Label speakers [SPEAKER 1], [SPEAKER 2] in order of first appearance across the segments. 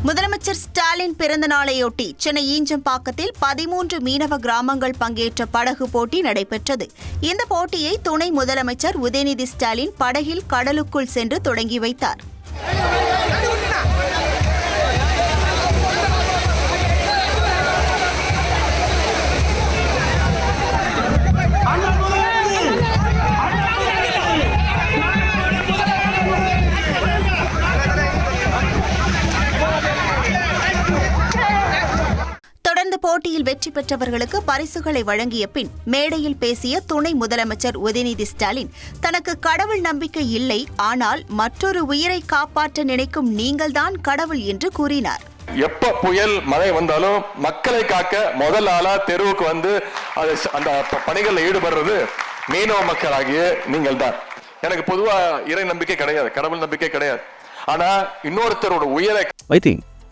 [SPEAKER 1] முதலமைச்சர் ஸ்டாலின் பிறந்த நாளையொட்டி சென்னை ஈஞ்சம்பாக்கத்தில் 13 மீனவ கிராமங்கள் பங்கேற்ற படகு போட்டி நடைபெற்றது. இந்த போட்டியை துணை முதலமைச்சர் உதயநிதி ஸ்டாலின் படகில் கடலுக்குள் சென்று தொடங்கி வைத்தார். தொடர்ந்து போட்டியில் வெற்றி பெற்றவர்களுக்கு பரிசுகளை வழங்கிய பின் மேடையில் பேசிய துணை முதலமைச்சர் உதயநிதி ஸ்டாலின் தனக்கு கடவுள் நம்பிக்கை இல்லை, ஆனால் மற்றொரு உயிரை காப்பாற்ற நினைக்கும் நீங்கள்தான் கடவுள் என்று கூறினார்.
[SPEAKER 2] எப்ப புயல் மழை வந்தாலும் மக்களை காக்க முதல் ஆளா தெருவுக்கு வந்து அந்த பணிகளில் ஈடுபடுறது மீனவ மக்களாகிய நீங்கள் தான். எனக்கு பொதுவா இறை நம்பிக்கை கிடையாது, கடவுள் நம்பிக்கை கிடையாது. ஆனா இன்னொருத்தரோட உயிரை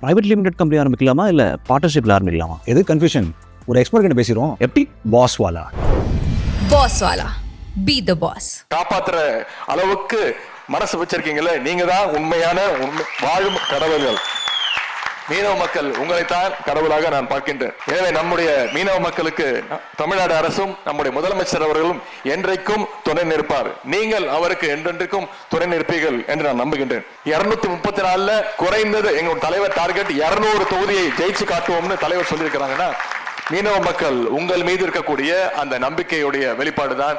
[SPEAKER 3] பிரைவேட் லிமிடெட் கம்பெனி ஆரம்பிக்கலாமா இல்ல பார்ட்னர்ஷிப்ல ஆரம்பிக்கலாமா?
[SPEAKER 4] எது கன்ஃபியூஷன்? ஒரு எக்ஸ்பர்ட் கிட்ட பேசிரோம்.
[SPEAKER 3] எப்படி?
[SPEAKER 4] பாஸ் வாலா
[SPEAKER 5] பி தி பாஸ்.
[SPEAKER 2] காப்பாத்துற அளவுக்கு மனசு வச்சிருக்கீங்களே, நீங்க தான் உண்மையான வாழும் கடவுள்கள். மீனவ மக்கள் உங்களைத்தான் கடவுளாக நான் பார்க்கின்றேன். எனவே நம்முடைய மீனவ மக்களுக்கு தமிழ்நாடு அரசும் நம்முடைய முதலமைச்சர் அவர்களும் என்றைக்கும் துணை நிற்பார். நீங்கள் அவருக்கு என்றென்றைக்கும் துணை நிற்பீர்கள் என்று நான் நம்புகின்றேன். 234 குறைந்தது எங்க தலைவர் டார்கெட் 200 தொகுதியை ஜெயிச்சு காட்டுவோம்னு தலைவர் சொல்லியிருக்கிறாங்கன்னா மீனவ மக்கள் உங்கள் மீது இருக்கக்கூடிய அந்த நம்பிக்கையுடைய வெளிப்பாடுதான்.